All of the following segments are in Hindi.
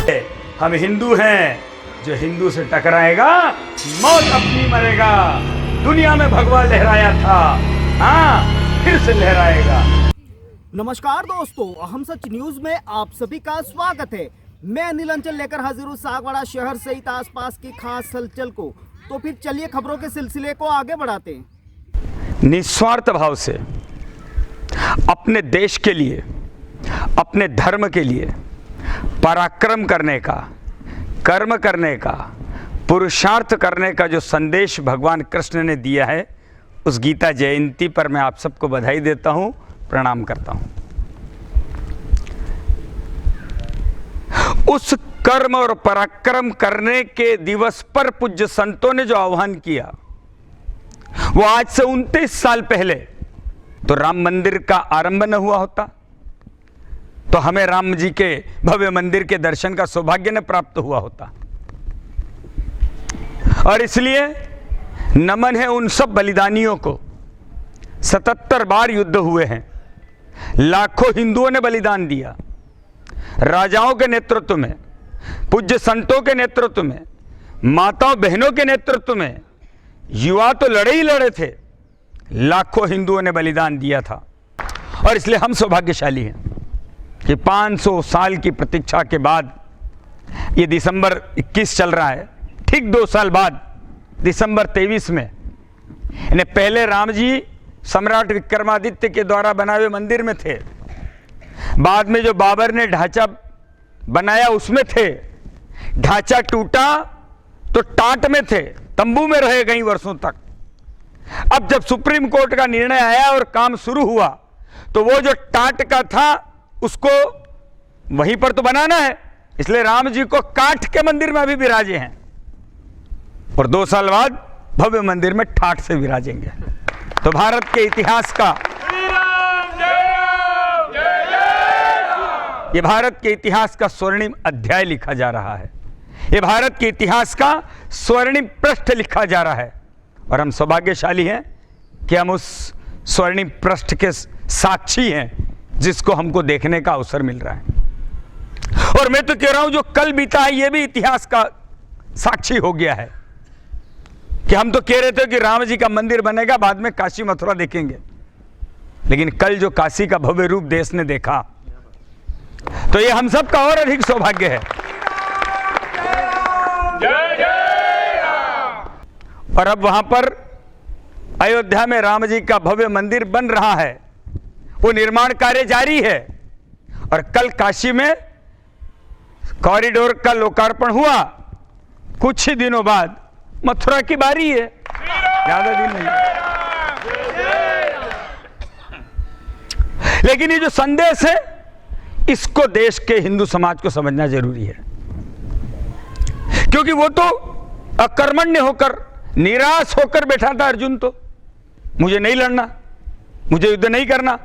हम हिंदू हैं, जो हिंदू से टकराएगा मौत अपनी मरेगा। दुनिया में भगवा लहराया था, हाँ फिर से लहराएगा। नमस्कार दोस्तों, अहम सच न्यूज में आप सभी का स्वागत है। मैं अनिल अंचल लेकर हाजिर हूँ सागवाड़ा शहर सहित आसपास की खास हलचल को। तो फिर चलिए खबरों के सिलसिले को आगे बढ़ाते हैं। निस्वार्थ भाव से अपने देश के लिए, अपने धर्म के लिए पराक्रम करने का, कर्म करने का, पुरुषार्थ करने का जो संदेश भगवान कृष्ण ने दिया है, उस गीता जयंती पर मैं आप सबको बधाई देता हूँ, प्रणाम करता हूँ। उस कर्म और पराक्रम करने के दिवस पर पूज्य संतों ने जो आह्वान किया, वो आज से 29 साल पहले तो राम मंदिर का आरंभ न हुआ होता तो हमें राम जी के भव्य मंदिर के दर्शन का सौभाग्य न प्राप्त हुआ होता। और इसलिए नमन है उन सब बलिदानियों को। 77 बार युद्ध हुए हैं, लाखों हिंदुओं ने बलिदान दिया, राजाओं के नेतृत्व में, पूज्य संतों के नेतृत्व में, माताओं बहनों के नेतृत्व में। युवा तो लड़े ही लड़े थे, लाखों हिंदुओं ने बलिदान दिया था। और इसलिए हम सौभाग्यशाली हैं कि 500 साल की प्रतीक्षा के बाद ये दिसंबर 21 चल रहा है, ठीक 2 साल बाद दिसंबर 23 में पहले राम जी सम्राट विक्रमादित्य के द्वारा बनाए हुए मंदिर में थे, बाद में जो बाबर ने ढांचा बनाया उसमें थे। ढांचा टूटा तो टाट में थे, तंबू में रहे कई वर्षों तक। अब जब सुप्रीम कोर्ट का निर्णय आया और काम शुरू हुआ तो वो जो टाट का था उसको वहीं पर तो बनाना है, इसलिए राम जी को काठ के मंदिर में अभी विराजे हैं और 2 साल बाद भव्य मंदिर में ठाठ से विराजेंगे। तो भारत के इतिहास का, ये भारत के इतिहास का स्वर्णिम अध्याय लिखा जा रहा है, ये भारत के इतिहास का स्वर्णिम पृष्ठ लिखा जा रहा है। और हम सौभाग्यशाली हैं कि हम उस स्वर्णिम पृष्ठ के साक्षी हैं जिसको हमको देखने का अवसर मिल रहा है। और मैं तो कह रहा हूं जो कल बीता है ये भी इतिहास का साक्षी हो गया है कि हम तो कह रहे थे कि राम जी का मंदिर बनेगा, बाद में काशी मथुरा देखेंगे, लेकिन कल जो काशी का भव्य रूप देश ने देखा तो ये हम सब का और अधिक सौभाग्य है। और अब वहां पर अयोध्या में राम जी का भव्य मंदिर बन रहा है, वो निर्माण कार्य जारी है। और कल काशी में कॉरिडोर का लोकार्पण हुआ, कुछ ही दिनों बाद मथुरा की बारी है, ज्यादा दिन नहीं। लेकिन ये जो संदेश है इसको देश के हिंदू समाज को समझना जरूरी है, क्योंकि वो तो अकर्मण्य होकर, निराश होकर बैठा था अर्जुन, तो मुझे नहीं लड़ना, मुझे युद्ध नहीं करना।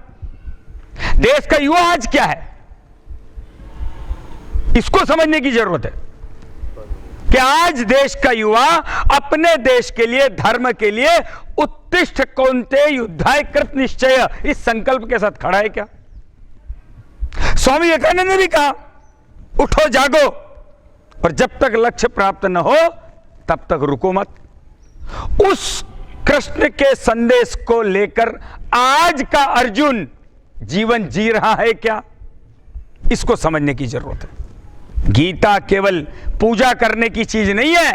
देश का युवा आज क्या है, इसको समझने की जरूरत है कि आज देश का युवा अपने देश के लिए, धर्म के लिए उत्तिष्ठ कौन्तेय युद्धाय कृत निश्चय, इस संकल्प के साथ खड़ा है क्या। स्वामी विवेकानंद ने भी कहा, उठो जागो, और जब तक लक्ष्य प्राप्त न हो तब तक रुको मत। उस कृष्ण के संदेश को लेकर आज का अर्जुन जीवन जी रहा है क्या, इसको समझने की जरूरत है। गीता केवल पूजा करने की चीज नहीं है,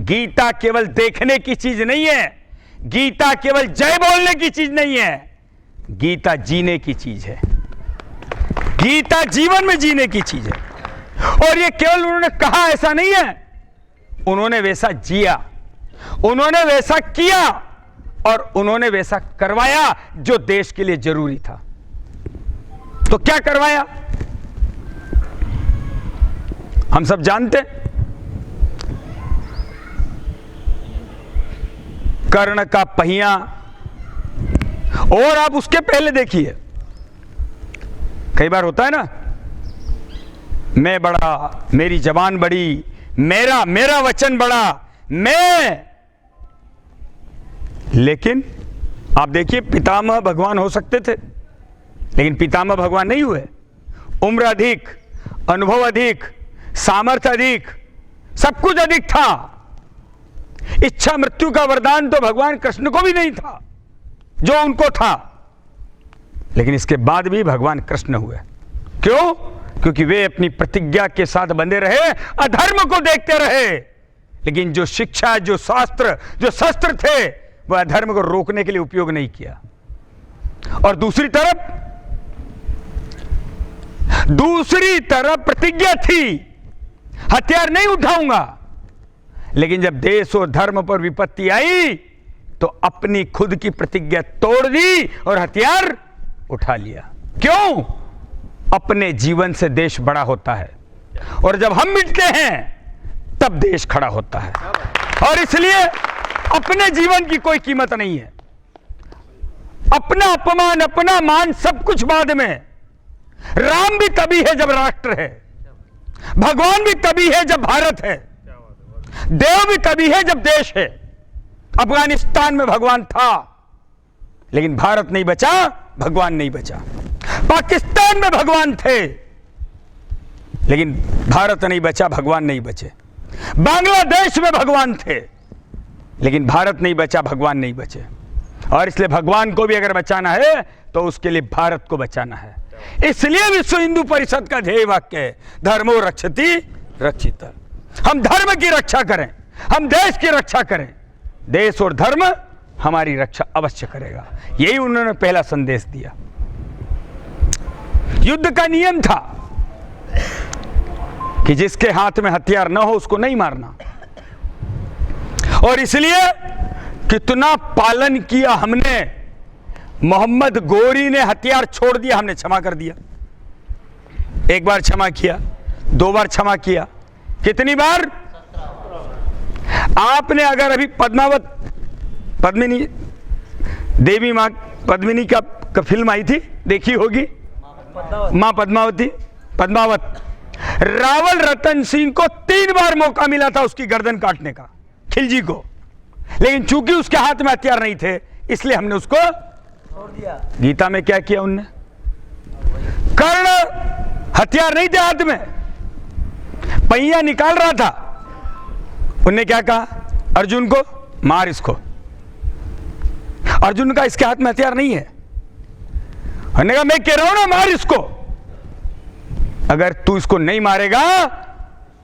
गीता केवल देखने की चीज नहीं है, गीता केवल जय बोलने की चीज नहीं है, गीता जीने की चीज है, गीता जीवन में जीने की चीज है। और ये केवल उन्होंने कहा ऐसा नहीं है, उन्होंने वैसा जिया, उन्होंने वैसा किया और उन्होंने वैसा करवाया जो देश के लिए जरूरी था। तो क्या करवाया हम सब जानते हैं। कर्ण का पहिया, और आप उसके पहले देखिए, कई बार होता है ना, मैं बड़ा, मेरी जबान बड़ी, मेरा वचन बड़ा, मैं। लेकिन आप देखिए, पितामह भगवान हो सकते थे, लेकिन पितामह भगवान नहीं हुए। उम्र अधिक, अनुभव अधिक, सामर्थ्य अधिक, सब कुछ अधिक था। इच्छा मृत्यु का वरदान तो भगवान कृष्ण को भी नहीं था जो उनको था, लेकिन इसके बाद भी भगवान कृष्ण हुए। क्यों? क्योंकि वे अपनी प्रतिज्ञा के साथ बंधे रहे, अधर्म को देखते रहे। लेकिन जो शिक्षा, जो शास्त्र, जो शस्त्र थे, वह अधर्म को रोकने के लिए उपयोग नहीं किया। और दूसरी तरफ प्रतिज्ञा थी, हथियार नहीं उठाऊंगा। लेकिन जब देश और धर्म पर विपत्ति आई तो अपनी खुद की प्रतिज्ञा तोड़ दी और हथियार उठा लिया। क्यों? अपने जीवन से देश बड़ा होता है, और जब हम मिटते हैं तब देश खड़ा होता है। और इसलिए अपने जीवन की कोई कीमत नहीं है। अपना अपमान, अपना मान सब कुछ बाद में। राम भी तभी है जब राष्ट्र है, भगवान भी तभी है जब भारत है, देव भी तभी है जब देश है। अफगानिस्तान में भगवान था, लेकिन भारत नहीं बचा, भगवान नहीं बचा। पाकिस्तान में भगवान थे, लेकिन भारत नहीं बचा, भगवान नहीं बचे। बांग्लादेश में भगवान थे, लेकिन भारत नहीं बचा, भगवान नहीं बचे। और इसलिए भगवान को भी अगर बचाना है तो उसके लिए भारत को बचाना है। इसलिए विश्व हिंदू परिषद का ध्येय वाक्य है, धर्मो रक्षति रक्षित। हम धर्म की रक्षा करें, हम देश की रक्षा करें, देश और धर्म हमारी रक्षा अवश्य करेगा। यही उन्होंने पहला संदेश दिया। युद्ध का नियम था कि जिसके हाथ में हथियार न हो उसको नहीं मारना। और इसलिए कितना पालन किया हमने। मोहम्मद गोरी ने हथियार छोड़ दिया, हमने क्षमा कर दिया। एक बार क्षमा किया, 2 बार क्षमा किया, कितनी बार? आपने अगर अभी पद्मिनी देवी मां पद्मिनी का फिल्म आई थी, देखी होगी, मां पद्मावत। रावल रतन सिंह को 3 बार मौका मिला था उसकी गर्दन काटने का, खिलजी को, लेकिन चूंकि उसके हाथ में हथियार नहीं थे इसलिए हमने उसको छोड़ दिया। गीता में क्या किया उनने? कर्ण हथियार नहीं थे हाथ में, पहिया निकाल रहा था, उनने क्या कहा? अर्जुन को मार, इसको। अर्जुन का इसके हाथ में हथियार नहीं है, उन्होंने कहा मैं कह रहा हूं ना, मार इसको। अगर तू इसको नहीं मारेगा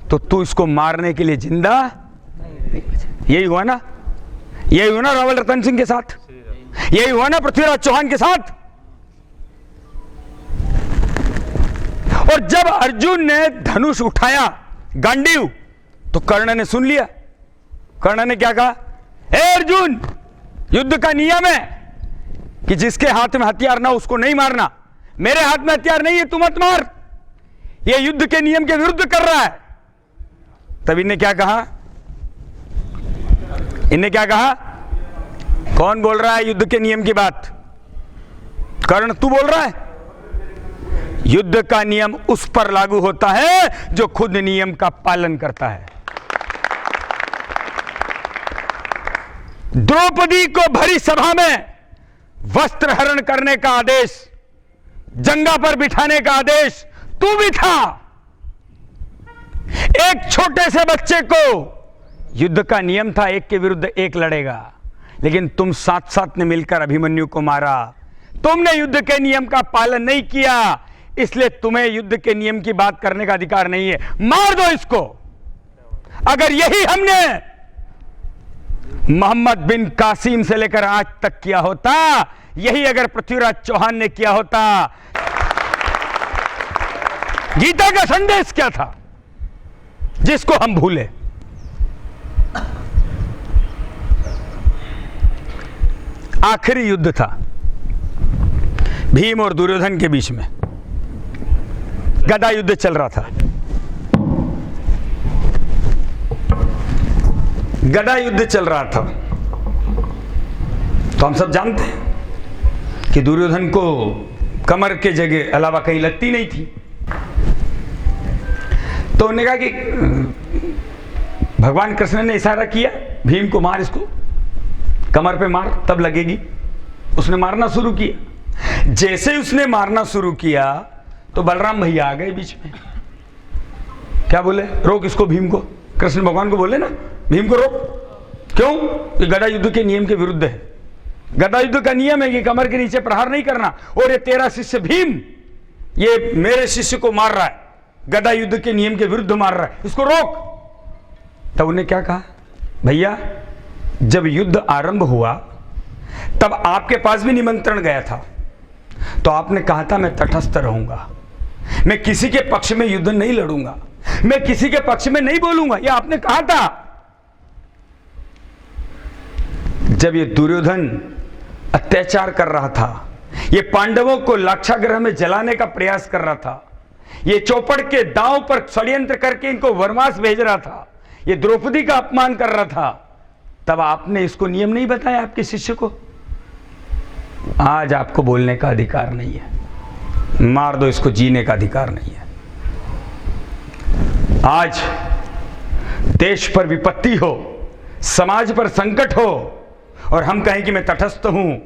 तो तू इसको मारने के लिए जिंदा नहीं। यही हुआ ना, यही हुआ ना रावल रतन सिंह के साथ, यही हुआ ना पृथ्वीराज चौहान के साथ। और जब अर्जुन ने धनुष उठाया, गांडीव, तो कर्ण ने सुन लिया। कर्ण ने क्या कहा? हे अर्जुन, युद्ध का नियम है कि जिसके हाथ में हथियार ना उसको नहीं मारना। मेरे हाथ में हथियार नहीं है, तू मत मार। यह युद्ध के नियम के विरुद्ध कर रहा है। तब इन्हें क्या कहा? कौन बोल रहा है युद्ध के नियम की बात? कर्ण तू बोल रहा है? युद्ध का नियम उस पर लागू होता है जो खुद नियम का पालन करता है। द्रौपदी को भरी सभा में वस्त्र हरण करने का आदेश, जंगा पर बिठाने का आदेश तू भी था। एक छोटे से बच्चे को युद्ध का नियम था, एक के विरुद्ध एक लड़ेगा, लेकिन तुम साथ साथ ने मिलकर अभिमन्यु को मारा। तुमने युद्ध के नियम का पालन नहीं किया, इसलिए तुम्हें युद्ध के नियम की बात करने का अधिकार नहीं है। मार दो इसको। अगर यही हमने मोहम्मद बिन कासिम से लेकर आज तक किया होता, यही अगर पृथ्वीराज चौहान ने किया होता। गीता का संदेश क्या था जिसको हम भूले? आखिरी युद्ध था भीम और दुर्योधन के बीच में, गदा युद्ध चल रहा था। गदा युद्ध चल रहा था तो हम सब जानते हैं कि दुर्योधन को कमर के जगह अलावा कहीं लगती नहीं थी। तो उन्होंने कहा कि भगवान कृष्ण ने इशारा किया, भीम को मार, इसको कमर पे मार, तब लगेगी। उसने मारना शुरू किया। जैसे ही उसने मारना शुरू किया तो बलराम भैया आ गए बीच में। क्या बोले? रोक इसको, भीम को, कृष्ण भगवान को बोले ना, भीम को रोक। क्यों? ये गदा युद्ध के नियम के विरुद्ध है। गदा युद्ध का नियम है कि कमर के नीचे प्रहार नहीं करना, और ये तेरा शिष्य भीम ये मेरे शिष्य को मार रहा है, गदा युद्ध के नियम के विरुद्ध मार रहा है, इसको रोक। तब उन्हें क्या कहा? भैया जब युद्ध आरंभ हुआ तब आपके पास भी निमंत्रण गया था, तो आपने कहा था मैं तटस्थ रहूंगा, मैं किसी के पक्ष में युद्ध नहीं लड़ूंगा, मैं किसी के पक्ष में नहीं बोलूंगा, यह आपने कहा था। जब ये दुर्योधन अत्याचार कर रहा था, ये पांडवों को लाक्षागृह में जलाने का प्रयास कर रहा था, ये चौपड़ के दांव पर षड्यंत्र करके इनको वनवास भेज रहा था, ये द्रौपदी का अपमान कर रहा था, तब आपने इसको नियम नहीं बताया आपके शिष्य को? आज आपको बोलने का अधिकार नहीं है, मार दो इसको, जीने का अधिकार नहीं है। आज देश पर विपत्ति हो, समाज पर संकट हो, और हम कहें कि मैं तटस्थ हूं,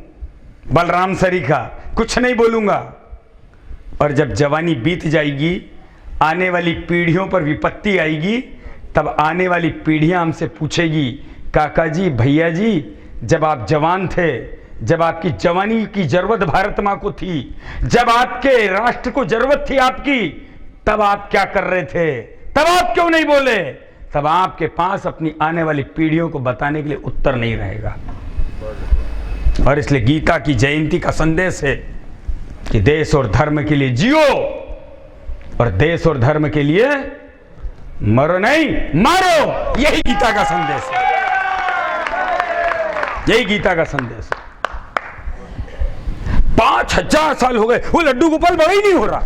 बलराम सरीखा, कुछ नहीं बोलूंगा, और जब जवानी बीत जाएगी, आने वाली पीढ़ियों पर विपत्ति आएगी, तब आने वाली पीढ़ियां हमसे पूछेगी, काका जी, भैया जी, जब आप जवान थे, जब आपकी जवानी की जरूरत भारत मां को थी, जब आपके राष्ट्र को जरूरत थी आपकी, तब आप क्या कर रहे थे? तब आप क्यों नहीं बोले? तब आपके पास अपनी आने वाली पीढ़ियों को बताने के लिए उत्तर नहीं रहेगा। और इसलिए गीता की जयंती का संदेश है कि देश और धर्म के लिए जियो, और देश और धर्म के लिए मरो नहीं, मारो। यही गीता का संदेश है, यही गीता का संदेश है। 5000 साल हो गए, वो लड्डू गोपाल बड़ा ही नहीं हो रहा।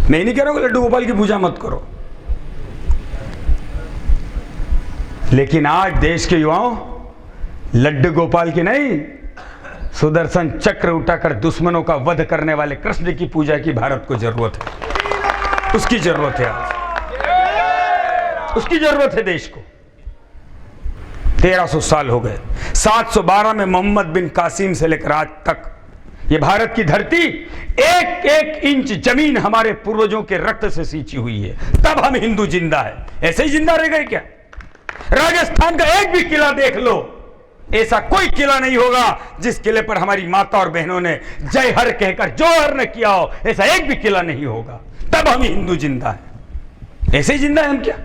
मैं नहीं कह रहा हूं कि लड्डू गोपाल की पूजा मत करो, लेकिन आज देश के युवाओं लड्डू गोपाल की नहीं, सुदर्शन चक्र उठाकर दुश्मनों का वध करने वाले कृष्ण की पूजा की भारत को जरूरत है, उसकी जरूरत है आज, उसकी जरूरत है देश को। 1300 साल हो गए, 712 में मोहम्मद बिन कासिम से लेकर आज तक ये भारत की धरती एक एक इंच जमीन हमारे पूर्वजों के रक्त से सींची हुई है, तब हम हिंदू जिंदा है। ऐसे ही जिंदा रह गए क्या? राजस्थान का एक भी किला देख लो, ऐसा कोई किला नहीं होगा जिस किले पर हमारी माता और बहनों ने जय हर कहकर जोहर न किया हो, ऐसा एक भी किला नहीं होगा, तब हम हिंदू जिंदा है। ऐसे ही जिंदा है हम क्या?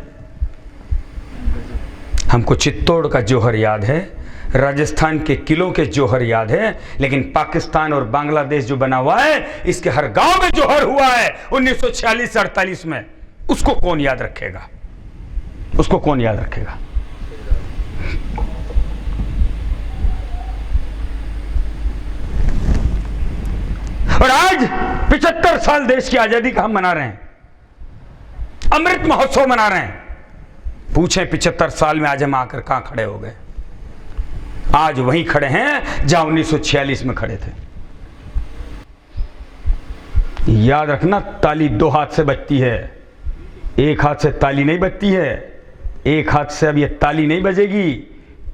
हमको चित्तौड़ का जोहर याद है, राजस्थान के किलों के जोहर याद है, लेकिन पाकिस्तान और बांग्लादेश जो बना हुआ है, इसके हर गांव में जोहर हुआ है 1946 से 48 में, उसको कौन याद रखेगा? उसको कौन याद रखेगा? और आज 75 साल देश की आजादी का हम मना रहे हैं, अमृत महोत्सव मना रहे हैं। पूछें 75 साल में आज हम आकर कहां खड़े हो गए? आज वहीं खड़े हैं जहां 1946 में खड़े थे। याद रखना, ताली दो हाथ से बजती है, एक हाथ से ताली नहीं बजती है। एक हाथ से अब ये ताली नहीं बजेगी,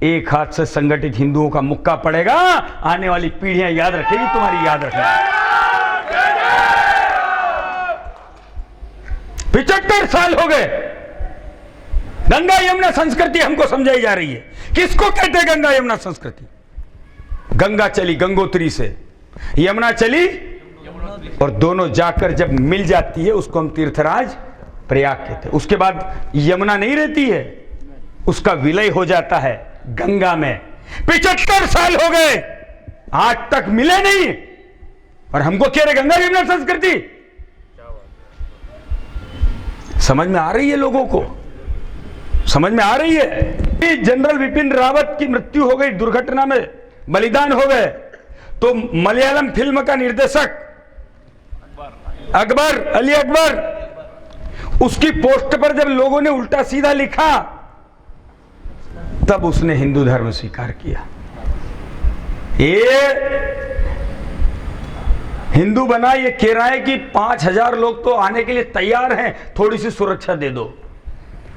एक हाथ से संगठित हिंदुओं का मुक्का पड़ेगा, आने वाली पीढ़ियां याद रखेगी, तुम्हारी याद रखेगी। 75 साल हो गए, गंगा यमुना संस्कृति हमको समझाई जा रही है। किसको कहते हैं गंगा यमुना संस्कृति? गंगा चली गंगोत्री से, यमुना चली, और दोनों जाकर जब मिल जाती है उसको हम तीर्थराज प्रयाग कहते हैं। उसके बाद यमुना नहीं रहती है, उसका विलय हो जाता है गंगा में। 75 साल हो गए, आज तक मिले नहीं, और हमको कह रहे गंगा यमुना संस्कृति। समझ में आ रही है लोगों को? समझ में आ रही है? जनरल विपिन रावत की मृत्यु हो गई, दुर्घटना में बलिदान हो गए, तो मलयालम फिल्म का निर्देशक अकबर, अली अकबर, उसकी पोस्ट पर जब लोगों ने उल्टा सीधा लिखा, तब उसने हिंदू धर्म स्वीकार किया। ये हिंदू बना, ये कह रहा है कि 5000 लोग तो आने के लिए तैयार हैं, थोड़ी सी सुरक्षा दे दो।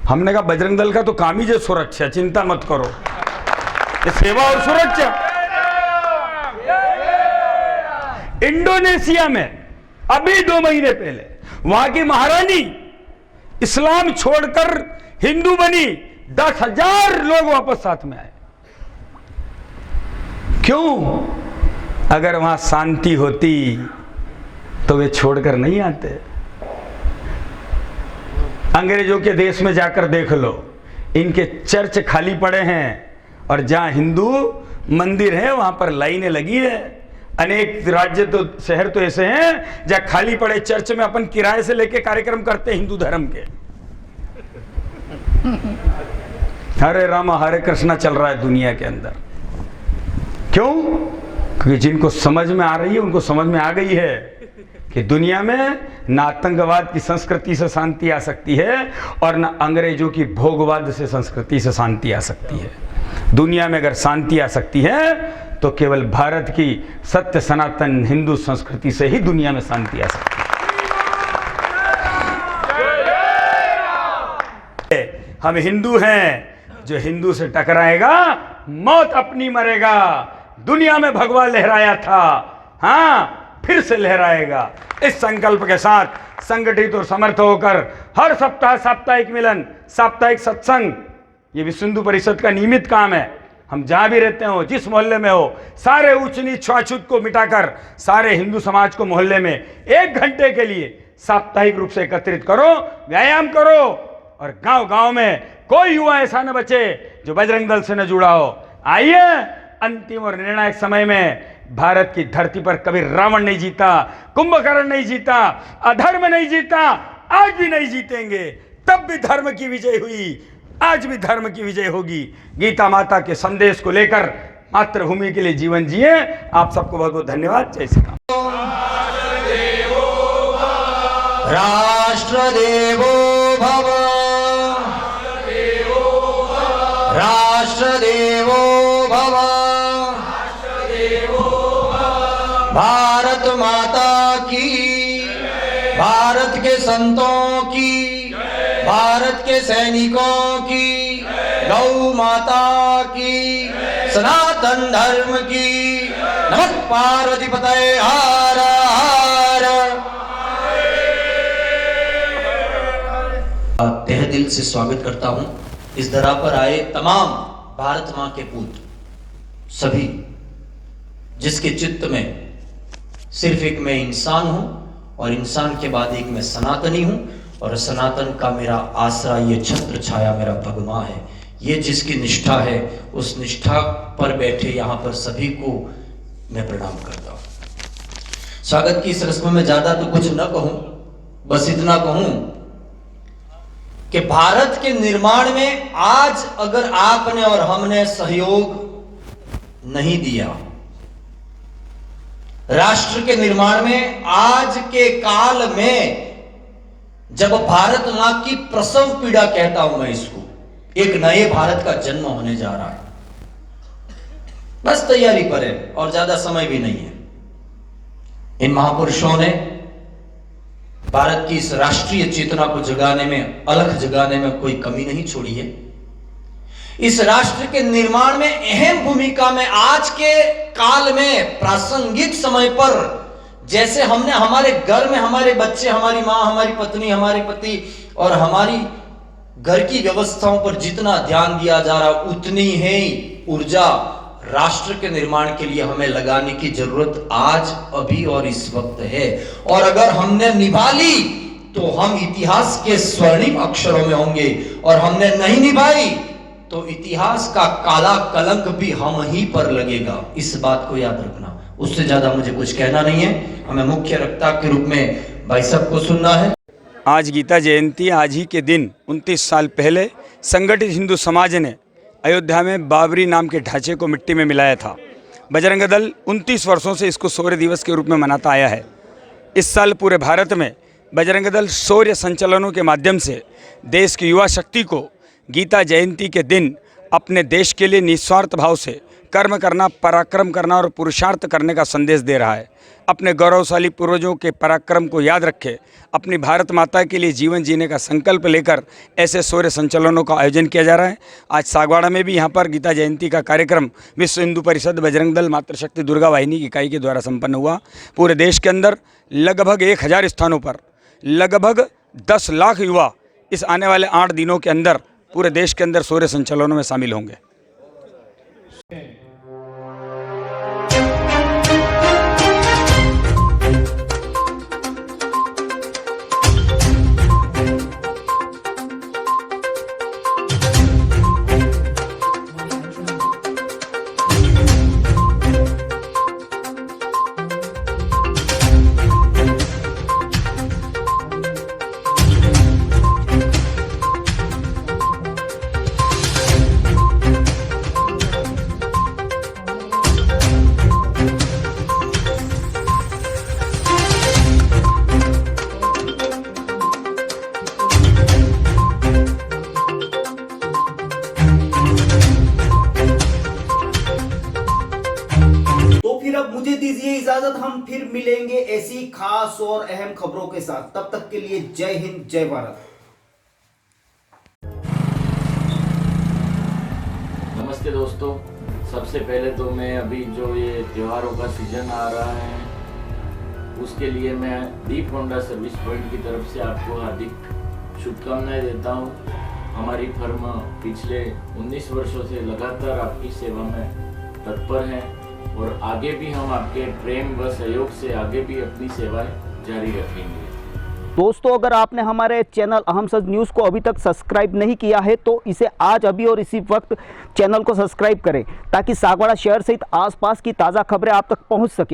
हमने कहा बजरंग दल का तो काम ही जो सुरक्षा, चिंता मत करो, ये सेवा और सुरक्षा। इंडोनेशिया में अभी 2 महीने पहले वहां की महारानी इस्लाम छोड़कर हिंदू बनी, 10,000 लोग वापस साथ में आए। क्यों? अगर वहां शांति होती तो वे छोड़कर नहीं आते। अंग्रेजों के देश में जाकर देख लो, इनके चर्च खाली पड़े हैं और जहां हिंदू मंदिर है वहां पर लाइनें लगी है। अनेक राज्य तो शहर तो ऐसे हैं जहां खाली पड़े चर्च में अपन किराए से लेके कार्यक्रम करते हैं हिंदू धर्म के। हरे रामा हरे कृष्णा चल रहा है दुनिया के अंदर। क्यों? क्योंकि जिनको समझ में आ रही है उनको समझ में आ गई है कि दुनिया में ना आतंकवाद की संस्कृति से शांति आ सकती है और ना अंग्रेजों की भोगवाद से संस्कृति से शांति आ सकती है। दुनिया में अगर शांति आ सकती है तो केवल भारत की सत्य सनातन हिंदू संस्कृति से ही दुनिया में शांति आ सकती है। हम हिंदू हैं, जो हिंदू से टकराएगा मौत अपनी मरेगा। दुनिया में भगवा लहराया था, हाँ फिर से लहराएगा। इस संकल्प के साथ संगठित और समर्थ होकर हर सप्ताह साप्ताहिक मिलन, साप्ताहिक सत्संग, ये विश्व हिंदू परिषद का नियमित काम है। हम जहां भी रहते हो, जिस मोहल्ले में हो, सारे ऊंच नीच छुआछूत को मिटाकर सारे हिंदू समाज को मोहल्ले में 1 घंटे के लिए साप्ताहिक रूप से एकत्रित करो, व्यायाम करो और गांव गांव में कोई युवा ऐसा न बचे जो बजरंग दल से न जुड़ा हो। आइए, अंतिम और निर्णायक समय में भारत की धरती पर कभी रावण नहीं जीता, कुंभकर्ण नहीं जीता, अधर्म नहीं जीता, आज भी नहीं जीतेंगे। तब भी धर्म की विजय हुई, आज भी धर्म की विजय होगी। गीता माता के संदेश को लेकर मातृभूमि के लिए जीवन जिए। आप सबको बहुत बहुत धन्यवाद। जय श्री राम। राष्ट्रदेवो भव, राष्ट्रदेवो भव, भारत माता की, भारत के संतों की, भारत के सैनिकों की, गौ माता की, सनातन धर्म की। नमः पार्वती पतये हर हर। तहे दिल से स्वागत करता हूं इस धरा पर आए तमाम भारत मां के पूत सभी, जिसके चित्त में सिर्फ एक मैं इंसान हूं और इंसान के बाद एक मैं सनातनी हूं और सनातन का मेरा आसरा, ये छत्र छाया मेरा भगवान है। ये जिसकी निष्ठा है उस निष्ठा पर बैठे यहां पर सभी को मैं प्रणाम करता हूं। स्वागत की इस रस्म में ज्यादा तो कुछ न कहूं, बस इतना कहूं कि भारत के निर्माण में आज अगर आपने और हमने सहयोग नहीं दिया, राष्ट्र के निर्माण में आज के काल में जब भारत मां की प्रसव पीड़ा कहता हूं मैं इसको, एक नए भारत का जन्म होने जा रहा है। बस तैयारी पर है और ज्यादा समय भी नहीं है। इन महापुरुषों ने भारत की इस राष्ट्रीय चेतना को जगाने में, अलख जगाने में कोई कमी नहीं छोड़ी है। इस राष्ट्र के निर्माण में अहम भूमिका में आज के काल में प्रासंगिक समय पर जैसे हमने हमारे घर में हमारे बच्चे, हमारी मां, हमारी पत्नी, हमारे पति और हमारी घर की व्यवस्थाओं पर जितना ध्यान दिया जा रहा, उतनी ही ऊर्जा राष्ट्र के निर्माण के लिए हमें लगाने की जरूरत आज, अभी और इस वक्त है। और अगर हमने निभा ली तो हम इतिहास के स्वर्णिम अक्षरों में होंगे और हमने नहीं निभाई तो इतिहास का काला कलंक भी हम ही पर लगेगा। इस बात को याद रखना। उससे ज्यादा मुझे कुछ कहना नहीं है। हमें मुख्य वक्ता के रूप में भाई साहब को सुनना है। आज गीता जयंती, आज ही के दिन 29 साल पहले संगठित हिंदू समाज ने अयोध्या में बाबरी नाम के ढांचे को मिट्टी में मिलाया था। बजरंग दल 29 वर्षों से इसको शौर्य दिवस के रूप में मनाता आया है। इस साल पूरे भारत में बजरंग दल शौर्य संचलनों के माध्यम से देश की युवा शक्ति को गीता जयंती के दिन अपने देश के लिए निस्वार्थ भाव से कर्म करना, पराक्रम करना और पुरुषार्थ करने का संदेश दे रहा है। अपने गौरवशाली पूर्वजों के पराक्रम को याद रखे अपनी भारत माता के लिए जीवन जीने का संकल्प लेकर ऐसे शौर्य संचलनों का आयोजन किया जा रहा है। आज सागवाड़ा में भी यहाँ पर गीता जयंती का कार्यक्रम विश्व हिंदू परिषद बजरंग दल मातृशक्ति दुर्गा वाहिनी की इकाई के द्वारा संपन्न हुआ। पूरे देश के अंदर लगभग 1000 स्थानों पर लगभग 10 लाख युवा इस आने वाले 8 दिनों के अंदर पूरे देश के अंदर सूर्य संचलनों में शामिल होंगे। तो फिर अब मुझे दीजिए इजाजत, हम फिर मिलेंगे ऐसी खास और अहम खबरों के साथ। तब तक के लिए जय हिंद, जय भारत। नमस्ते दोस्तों, सबसे पहले तो मैं अभी जो ये त्योहारों का सीजन आ रहा है उसके लिए मैं दीप होंडा सर्विस पॉइंट की तरफ से आपको हार्दिक शुभकामनाएं देता हूं। हमारी फर्म पिछले 19 वर्षों से लगातार आपकी सेवा में तत्पर है और आगे भी हम आपके प्रेम व सहयोग से आगे भी अपनी सेवाएं जारी रखेंगे। दोस्तों, अगर आपने हमारे चैनल अहम सच न्यूज़ को अभी तक सब्सक्राइब नहीं किया है तो इसे आज अभी और इसी वक्त चैनल को सब्सक्राइब करें ताकि सागवाड़ा शहर सहित आसपास की ताज़ा खबरें आप तक पहुंच सके।